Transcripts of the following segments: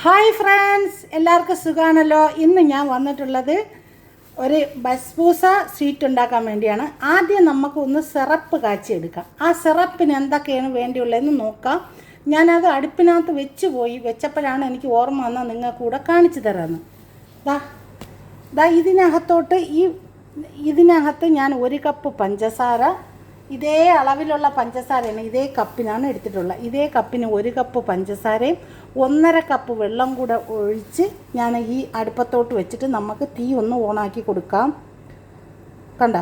Hi friends, എല്ലാവർക്കും സുഖമാണല്ലോ. ഇന്ന് ഞാൻ വന്നിട്ടുള്ളത് ഒരു ബസ്ബൂസ സ്വീറ്റ് ഉണ്ടാക്കാൻ വേണ്ടിയാണ്. ആദ്യം നമുക്കൊന്ന് സിറപ്പ് കാച്ചിയെടുക്കാം. ആ സിറപ്പിന് എന്തൊക്കെയാണ് വേണ്ടിയുള്ളതെന്ന് നോക്കാം. ഞാനത് അടുപ്പിനകത്ത് വെച്ചപ്പോഴാണ് എനിക്ക് ഓർമ്മ വന്നാൽ നിങ്ങൾക്ക് കൂടെ കാണിച്ചു തരാമെന്ന്. ഇതിനകത്ത് ഞാൻ 1 കപ്പ് പഞ്ചസാര, ഇതേ അളവിലുള്ള പഞ്ചസാരയാണ്, ഇതേ കപ്പിനാണ് എടുത്തിട്ടുള്ളത്. ഇതേ കപ്പിന് 1 കപ്പ് പഞ്ചസാരയും 1.5 കപ്പ് വെള്ളം കൂടെ ഒഴിച്ച് ഞാൻ ഈ അടുപ്പത്തോട്ട് വെച്ചിട്ട് നമുക്ക് തീ ഒന്ന് ഓണാക്കി കൊടുക്കാം. കണ്ട,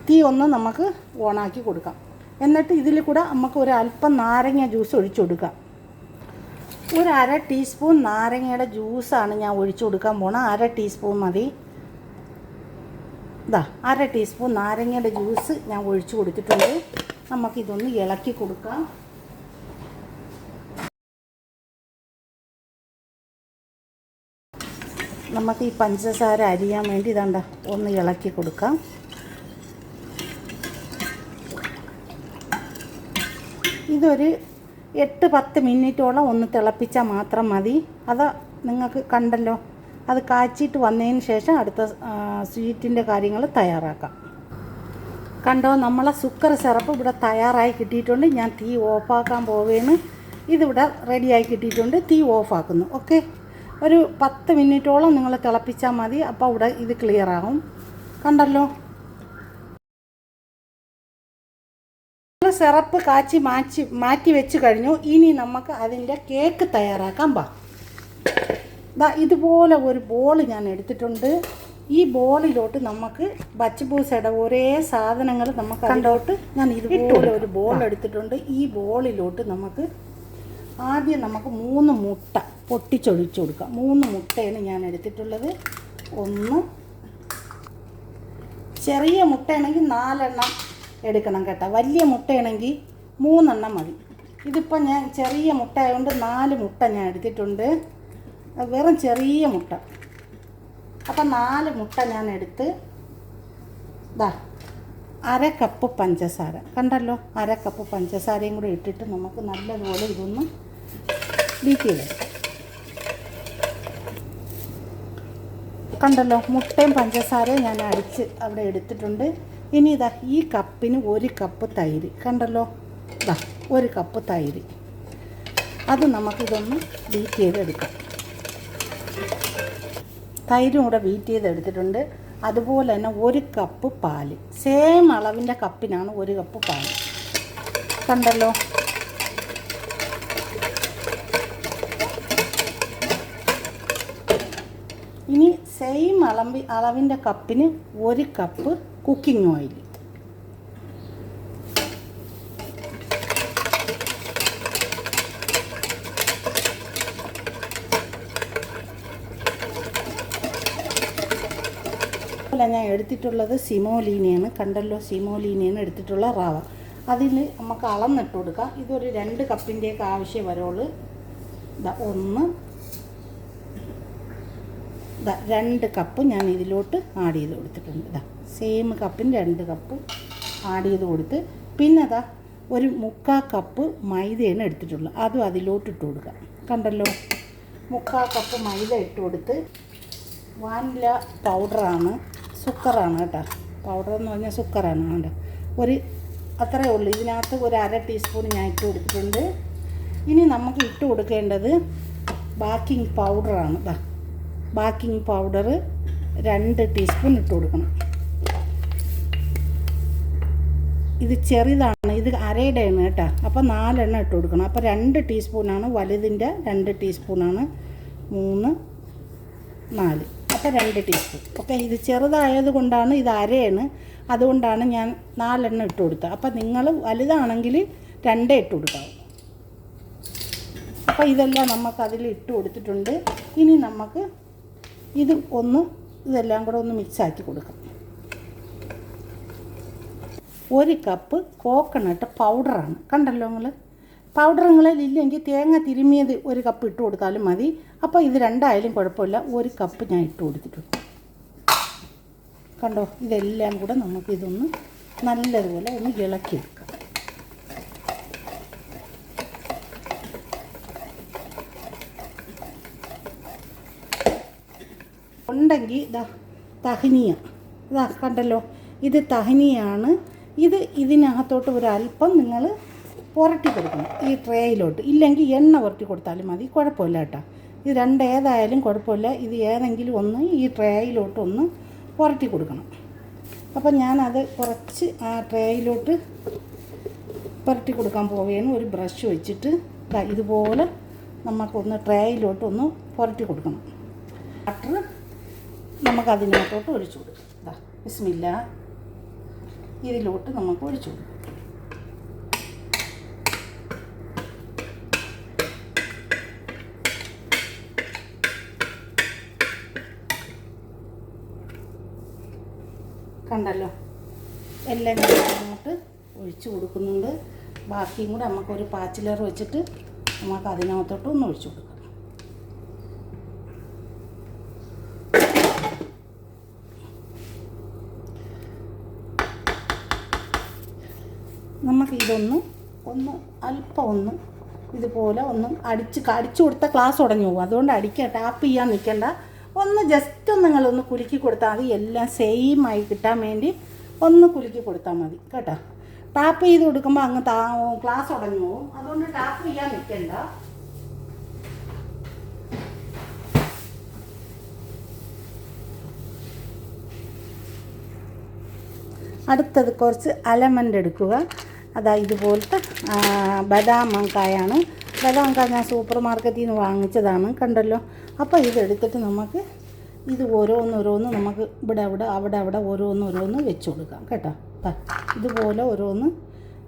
തീ ഒന്ന് നമുക്ക് ഓണാക്കി കൊടുക്കാം. എന്നിട്ട് ഇതിൽ കൂടെ നമുക്ക് ഒരല്പം നാരങ്ങ ജ്യൂസ് ഒഴിച്ചു കൊടുക്കാം. 1/2 ടീസ്പൂൺ നാരങ്ങയുടെ ജ്യൂസാണ് ഞാൻ ഒഴിച്ചു കൊടുക്കാൻ പോണത്. 1/2 ടീസ്പൂൺ മതി. 1/2 ടീസ്പൂൺ നാരങ്ങയുടെ ജ്യൂസ് ഞാൻ ഒഴിച്ചു കൊടുത്തിട്ടുണ്ട്. നമുക്കിതൊന്ന് ഇളക്കി കൊടുക്കാം. നമുക്ക് ഈ പഞ്ചസാര അരിയാൻ വേണ്ടി ഒന്ന് ഇളക്കി കൊടുക്കാം. ഇതൊരു 8-10 മിനിറ്റോളം ഒന്ന് തിളപ്പിച്ചാൽ മാത്രം മതി. അത് നിങ്ങൾക്ക് കണ്ടല്ലോ. അത് കാച്ചിട്ട് വന്നതിന് ശേഷം അടുത്ത സ്വീറ്റിൻ്റെ കാര്യങ്ങൾ തയ്യാറാക്കാം. കണ്ടോ, നമ്മളെ സുക്കർ സിറപ്പ് ഇവിടെ തയ്യാറായി കിട്ടിയിട്ടുണ്ട്. ഞാൻ തീ ഓഫാക്കാൻ പോവുകയാണ്. ഇതിവിടെ റെഡിയായി കിട്ടിയിട്ടുണ്ട്. തീ ഓഫാക്കുന്നു. ഓക്കെ, ഒരു 10 മിനിറ്റോളം നിങ്ങൾ തിളപ്പിച്ചാൽ മതി. അപ്പോൾ ഇവിടെ ഇത് ക്ലിയറാകും. കണ്ടല്ലോ, സിറപ്പ് കാച്ചി മാറ്റി വെച്ച് കഴിഞ്ഞു. ഇനി നമുക്ക് അതിൻ്റെ കേക്ക് തയ്യാറാക്കാം. ഇതുപോലെ ഒരു ബോൾ ഞാൻ എടുത്തിട്ടുണ്ട്. ഈ ബോളിലോട്ട് നമുക്ക് ബസ്ബൂസയുടെ ഒരേ സാധനങ്ങൾ നമുക്ക് അതിലോട്ട് ഞാൻ ഇതുപോലെ ഒരു ബോൾ എടുത്തിട്ടുണ്ട്. ഈ ബോളിലോട്ട് നമുക്ക് ആദ്യം 3 മുട്ട പൊട്ടിച്ചൊഴിച്ചു കൊടുക്കാം. 3 മുട്ടയാണ് ഞാൻ എടുത്തിട്ടുള്ളത്. ഒന്ന് ചെറിയ മുട്ടയാണെങ്കിൽ 4 എണ്ണം എടുക്കണം കേട്ടോ. വലിയ മുട്ടയാണെങ്കിൽ 3 എണ്ണം മതി. ഇതിപ്പോൾ ഞാൻ ചെറിയ മുട്ട ആയതുകൊണ്ട് 4 മുട്ട ഞാൻ എടുത്തിട്ടുണ്ട്. വെറും ചെറിയ മുട്ട. അപ്പം 4 മുട്ട ഞാൻ എടുത്ത് 1/2 കപ്പ് പഞ്ചസാര, കണ്ടല്ലോ, 1/2 കപ്പ് പഞ്ചസാരയും കൂടെ ഇട്ടിട്ട് നമുക്ക് നല്ലതുപോലെ ഇതൊന്ന് ബീറ്റ് ചെയ്തെടുക്കാം. കണ്ടല്ലോ, മുട്ടയും പഞ്ചസാരയും ഞാൻ അടിച്ച് അവിടെ എടുത്തിട്ടുണ്ട്. ഇനി ഈ കപ്പിന് 1 കപ്പ് തൈര്, കണ്ടല്ലോ, 1 കപ്പ് തൈര്. അത് നമുക്കിതൊന്ന് ബീറ്റ് ചെയ്തെടുക്കാം. തൈരും കൂടെ ബീറ്റ് ചെയ്തെടുത്തിട്ടുണ്ട്. അതുപോലെ തന്നെ 1 കപ്പ് പാല്, സെയിം അളവിൻ്റെ കപ്പിനാണ് 1 കപ്പ് പാല്. കണ്ടല്ലോ, ഇനി സെയിം അളവിൻ്റെ കപ്പിന് 1 കപ്പ് കുക്കിംഗ് ഓയിൽ. ഞാൻ എടുത്തിട്ടുള്ളത് സിമോലീനയാണ്. കണ്ടല്ലോ, സിമോലീനയാണ് എടുത്തിട്ടുള്ള റവ. അതിൽ നമുക്ക് അളന്നിട്ട് കൊടുക്കാം. ഇതൊരു 2 കപ്പിൻ്റെയൊക്കെ ആവശ്യം വരുള്ളൂ. 2 കപ്പ് ഞാൻ ഇതിലോട്ട് ആഡ് ചെയ്ത് കൊടുത്തിട്ടുണ്ട്. സെയിം കപ്പിന് 2 കപ്പ് ആഡ് ചെയ്ത് കൊടുത്ത്, പിന്നെ 1/4 കപ്പ് മൈദയാണ് എടുത്തിട്ടുള്ളത്. അതും അതിലോട്ട് ഇട്ട് കൊടുക്കാം. കണ്ടല്ലോ, 1/4 കപ്പ് മൈദ ഇട്ട് കൊടുത്ത്, വാനില പൗഡറാണ്, സുക്കറാണ് കേട്ടോ. പൗഡർ എന്ന് പറഞ്ഞാൽ സുക്കറാണ്. കേട്ടോ, അത്രയേ ഉള്ളൂ. ഇതിനകത്ത് 1/2 ടീസ്പൂൺ ഞാൻ ഇട്ട് കൊടുത്തിട്ടുണ്ട്. ഇനി നമുക്ക് ഇട്ട് കൊടുക്കേണ്ടത് ബേക്കിംഗ് പൗഡറാണ്. ബേക്കിംഗ് പൗഡർ 2 ടീസ്പൂൺ ഇട്ട് കൊടുക്കണം. ഇത് ചെറുതാണ്, ഇത് അരയുടെയാണ് കേട്ടോ. അപ്പോൾ 4 എണ്ണം ഇട്ട് കൊടുക്കണം. അപ്പോൾ 2 ടീസ്പൂണാണ് വലുതിൻ്റെ, 2 ടീസ്പൂണാണ് 3, 4, അപ്പോൾ 2 ടീസ്പൂൺ. ഓക്കെ, ഇത് ചെറുതായത് കൊണ്ടാണ്, ഇത് അരയാണ്, അതുകൊണ്ടാണ് ഞാൻ 4 എണ്ണം ഇട്ട് കൊടുത്തത്. അപ്പോൾ നിങ്ങൾ വലുതാണെങ്കിൽ 2 ഇട്ട് കൊടുക്കാവും. അപ്പോൾ ഇതെല്ലാം നമുക്കതിൽ ഇട്ട് കൊടുത്തിട്ടുണ്ട്. ഇനി നമുക്ക് ഇതെല്ലാം കൂടെ ഒന്ന് മിക്സാക്കി കൊടുക്കാം. 1 കപ്പ് കോക്കനട്ട് പൗഡറാണ്. കണ്ടല്ലോ നിങ്ങൾ, പൗഡറുകളിലില്ലെങ്കിൽ തേങ്ങ തിരുമ്മിയത് 1 കപ്പ് ഇട്ട് കൊടുത്താലും മതി. അപ്പോൾ ഇത് 2 ആയാലും കുഴപ്പമില്ല. 1 കപ്പ് ഞാൻ ഇട്ട് കൊടുത്തിട്ടുണ്ട്. കണ്ടോ, ഇതെല്ലാം കൂടെ നമുക്കിതൊന്ന് നല്ലതുപോലെ ഒന്ന് ഇളക്കിയെടുക്കാം. ഉണ്ടെങ്കിൽ ഇതാ തഹനിയ, ഇതാ കണ്ടല്ലോ, ഇത് തഹനിയാണ്. ഇതിനകത്തോട്ട് ഒരല്പം നിങ്ങൾ പുരട്ടി കൊടുക്കണം ഈ ട്രേയിലോട്ട്. ഇല്ലെങ്കിൽ എണ്ണ പുരട്ടി കൊടുത്താലും മതി, കുഴപ്പമില്ല കേട്ടോ. ഇത് രണ്ടേതായാലും കുഴപ്പമില്ല. ഇത് ഏതെങ്കിലും ഒന്ന് ഈ ട്രേയിലോട്ടൊന്ന് പുരട്ടി കൊടുക്കണം. അപ്പം ഞാനത് കുറച്ച് ആ ട്രേയിലോട്ട് പുരട്ടി കൊടുക്കാൻ പോവുകയാണ്. ഒരു ബ്രഷ് വെച്ചിട്ട് ഇതുപോലെ നമുക്കൊന്ന് ട്രേയിലോട്ടൊന്ന് പുരട്ടി കൊടുക്കണം. ബട്ടർ നമുക്കതിനകത്തോട്ട് ഒഴിച്ചു കൊടുക്കാം. ബിസ്മില്ല, ഇതിലോട്ട് നമുക്ക് ഒഴിച്ചു കൊടുക്കാം. കണ്ടല്ലോ, എല്ലാം ഞാൻ അങ്ങോട്ട് ഒഴിച്ചു കൊടുക്കുന്നുണ്ട്. ബാക്കിയും കൂടെ നമുക്കൊരു പാച്ചിലർ വെച്ചിട്ട് നമുക്ക് അതിനകത്തോട്ട് ഒന്ന് ഒഴിച്ചു കൊടുക്കാം. നമുക്കിതൊന്ന് അല്പം ഇതുപോലെ അടിച്ചു കൊടുത്താൽ ക്ലാസ് ഉടഞ്ഞു പോകും. അതുകൊണ്ട് ടാപ്പ് ചെയ്യാൻ നിൽക്കണ്ട. ജസ്റ്റ് നിങ്ങളൊന്ന് കുലുക്കി കൊടുത്താൽ മതി. എല്ലാം സെയിമായി കിട്ടാൻ വേണ്ടി ഒന്ന് കുലുക്കി കൊടുത്താൽ മതി കേട്ടോ. ടാപ്പ് ചെയ്ത് കൊടുക്കുമ്പോൾ അങ്ങ് ക്ലാസ് ഉടഞ്ഞു പോകും. അതുകൊണ്ട് ടാപ്പ് ചെയ്യാൻ നിൽക്കണ്ട. അടുത്തത് കുറച്ച് അലമൻഡ് എടുക്കുക. ഇതുപോലത്തെ ബദാമക്കായാണ്. ബദാമക്കായ ഞാൻ സൂപ്പർ മാർക്കറ്റിൽ നിന്ന് വാങ്ങിച്ചതാണ്, കണ്ടല്ലോ. അപ്പോൾ ഇതെടുത്തിട്ട് നമുക്ക് ഇത് ഓരോന്നോരോന്ന് നമുക്ക് അവിടെ ഓരോന്നോരോന്ന് വെച്ച് കൊടുക്കാം കേട്ടോ. ഇതുപോലെ ഓരോന്ന്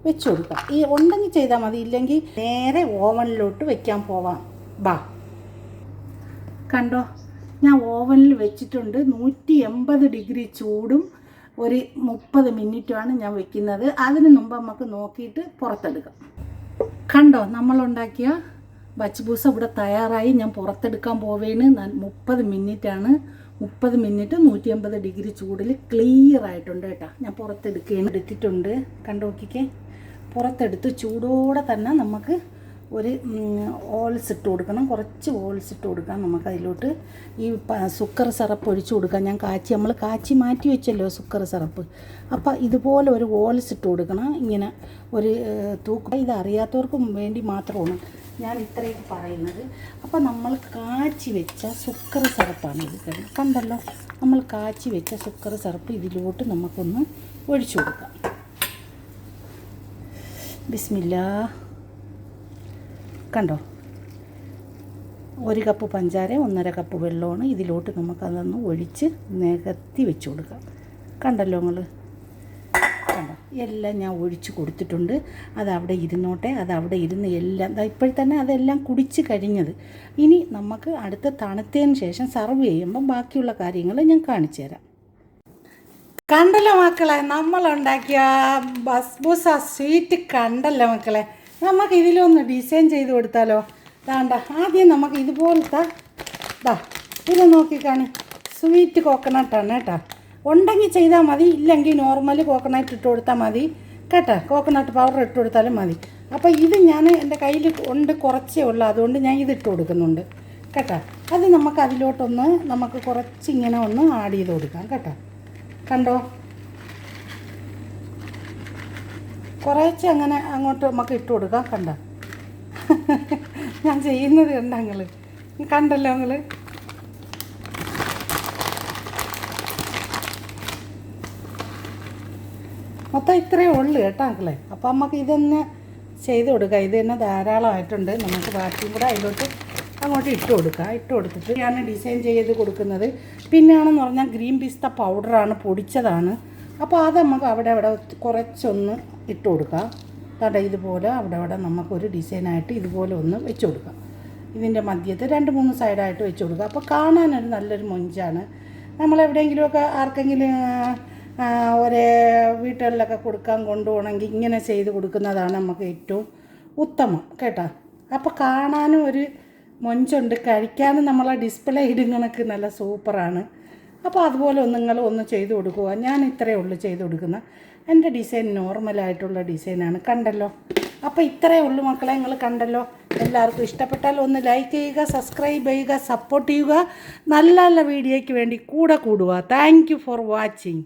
വെച്ച് കൊടുക്കാം. ഈ ഉണ്ടെങ്കിൽ ചെയ്താൽ മതി, ഇല്ലെങ്കിൽ നേരെ ഓവനിലോട്ട് വെക്കാൻ പോവാം. കണ്ടോ, ഞാൻ ഓവനിൽ വെച്ചിട്ടുണ്ട്. 180 ഡിഗ്രി ചൂടും ഒരു 30 മിനിറ്റുമാണ് ഞാൻ വെക്കുന്നത്. അതിന് മുമ്പ് നമുക്ക് നോക്കിയിട്ട് പുറത്തെടുക്കാം. കണ്ടോ, നമ്മളുണ്ടാക്കിയ ബച്ച്ബൂസ ഇവിടെ തയ്യാറായി. ഞാൻ പുറത്തെടുക്കാൻ പോവേണ്. 30 മിനിറ്റാണ്. 30 മിനിറ്റ് 180 ഡിഗ്രി ചൂടിൽ ക്ലിയർ ആയിട്ടുണ്ട് കേട്ടോ. ഞാൻ എടുത്തിട്ടുണ്ട്. കണ്ടു നോക്കിക്കേ, പുറത്തെടുത്ത് ചൂടോടെ തന്നെ നമുക്ക് ഒരു ഓൾസ് ഇട്ട് കൊടുക്കണം. കുറച്ച് ഓൾസ് ഇട്ട് കൊടുക്കാം. നമുക്കതിലോട്ട് ഈ സുക്കർ സിറപ്പ് ഒഴിച്ചു കൊടുക്കാം. നമ്മൾ കാച്ചി മാറ്റി വെച്ചല്ലോ സുക്കർ സിറപ്പ്. അപ്പോൾ ഇതുപോലെ ഒരു ഓൾസ് ഇട്ട് കൊടുക്കണം. ഇങ്ങനെ ഒരു തൂക്കം. ഇതറിയാത്തവർക്കും വേണ്ടി മാത്രമാണ് ഞാൻ ഇത്രയൊക്കെ പറയുന്നത്. അപ്പോൾ നമ്മൾ കാച്ചി വെച്ച സുക്കർ സിറപ്പാണ് ഇത്. കണ്ടല്ലോ, നമ്മൾ കാച്ചി വെച്ച സുക്കർ സിറപ്പ് ഇതിലോട്ട് നമുക്കൊന്ന് ഒഴിച്ചു കൊടുക്കാം. ബിസ്മില്ലാ. കണ്ടോ, 1 കപ്പ് പഞ്ചാര, 1.5 കപ്പ് വെള്ളമാണ്. ഇതിലോട്ട് നമുക്കതൊന്ന് ഒഴിച്ച് നികത്തി വെച്ച് കൊടുക്കാം. കണ്ടല്ലോ നിങ്ങൾ, കണ്ടോ, എല്ലാം ഞാൻ ഒഴിച്ച് കൊടുത്തിട്ടുണ്ട്. അതവിടെ ഇരുന്നോട്ടെ. അതവിടെ ഇരുന്ന് എല്ലാം ഇപ്പോഴത്തന്നെ അതെല്ലാം കുടിച്ച് കഴിഞ്ഞത്. ഇനി നമുക്ക് അടുത്ത് തണുത്തതിന് ശേഷം സർവ് ചെയ്യുമ്പം ബാക്കിയുള്ള കാര്യങ്ങൾ ഞാൻ കാണിച്ചു തരാം. കണ്ടല്ലോ മക്കളെ, നമ്മളുണ്ടാക്കിയ ബസ്ബൂസ സ്വീറ്റ് കണ്ടല്ലോ മക്കളെ. നമുക്ക് ഇതിലൊന്ന് ഡിസൈൻ ചെയ്ത് കൊടുത്താലോ? ആദ്യം നമുക്ക് ഇതുപോലത്തെ ഇത് നോക്കിക്കാണി, സ്വീറ്റ് കോക്കനട്ടാണ് കേട്ടോ. ഉണ്ടെങ്കിൽ ചെയ്താൽ മതി, ഇല്ലെങ്കിൽ നോർമൽ കോക്കനട്ട് ഇട്ട് കൊടുത്താൽ മതി കേട്ടോ. കോക്കനട്ട് പൗഡർ ഇട്ട് കൊടുത്താലും മതി. അപ്പോൾ ഇത് ഞാൻ എൻ്റെ കയ്യിൽ കുറച്ചേ ഉള്ളൂ, അതുകൊണ്ട് ഞാൻ ഇതിട്ട് കൊടുക്കുന്നുണ്ട് കേട്ടോ. അത് നമുക്ക് അതിലോട്ടൊന്ന് നമുക്ക് കുറച്ചിങ്ങനെ ഒന്ന് ആഡ് ചെയ്ത് കൊടുക്കാം കേട്ടോ. കണ്ടോ, കുറച്ച് അങ്ങനെ അങ്ങോട്ട് നമുക്ക് ഇട്ട് കൊടുക്കാം. കണ്ടോ, ഞാൻ ചെയ്യുന്നത് കണ്ടോ നിങ്ങൾ? കണ്ടല്ലോ നിങ്ങൾ? മൊത്തം ഇത്രയേ ഉള്ളൂ കേട്ടോ മക്കളെ. അപ്പോൾ നമുക്ക് ഇതന്നെ ചെയ്ത് കൊടുക്കാം. ഇത് തന്നെ ധാരാളമായിട്ടുണ്ട്. നമുക്ക് ബാക്കിയും കൂടെ അതിലോട്ട് അങ്ങോട്ട് ഇട്ട് കൊടുക്കുക. ഇട്ട് കൊടുത്തിട്ട് ഞാൻ ഡിസൈൻ ചെയ്ത് കൊടുക്കുന്നത്. പിന്നെയാണെന്ന് പറഞ്ഞാൽ ഗ്രീൻ പിസ്ത പൗഡറാണ്, പൊടിച്ചതാണ്. അപ്പോൾ അത് നമുക്ക് അവിടെ കുറച്ചൊന്ന് ഇട്ട് കൊടുക്കാം. ഇതുപോലെ അവിടെ നമുക്കൊരു ഡിസൈനായിട്ട് ഇതുപോലെ ഒന്ന് വെച്ച് കൊടുക്കാം. ഇതിൻ്റെ മധ്യത്ത് 2-3 സൈഡായിട്ട് വെച്ച് കൊടുക്കുക. അപ്പോൾ കാണാനൊരു നല്ലൊരു മൊഞ്ചാണ്. നമ്മളെവിടെയെങ്കിലുമൊക്കെ ആർക്കെങ്കിലും ഒരേ വീട്ടുകളിലൊക്കെ കൊടുക്കാൻ കൊണ്ടുപോകണമെങ്കിൽ ഇങ്ങനെ ചെയ്ത് കൊടുക്കുന്നതാണ് നമുക്ക് ഏറ്റവും ഉത്തമം കേട്ടോ. അപ്പോൾ കാണാനും ഒരു മൊഞ്ചുണ്ട്, കഴിക്കാനും നമ്മളെ ഡിസ്പ്ലേ ഇടുന്നതൊക്കെ നല്ല സൂപ്പറാണ്. അപ്പോൾ അതുപോലെ നിങ്ങൾ ചെയ്ത് കൊടുക്കുക. ഞാൻ ഇത്രയേ ഉള്ളൂ ചെയ്ത് കൊടുക്കുന്ന. എൻ്റെ ഡിസൈൻ നോർമലായിട്ടുള്ള ഡിസൈനാണ്. കണ്ടല്ലോ, അപ്പോൾ ഇത്രയേ ഉള്ളൂ മക്കളെ. നിങ്ങൾ കണ്ടല്ലോ, എല്ലാവർക്കും ഇഷ്ടപ്പെട്ടാൽ ഒന്ന് ലൈക്ക് ചെയ്യുക, സബ്സ്ക്രൈബ് ചെയ്യുക, സപ്പോർട്ട് ചെയ്യുക. നല്ല നല്ല വീഡിയോയ്ക്ക് വേണ്ടി കൂടെ കൂടുക. Thank you for watching.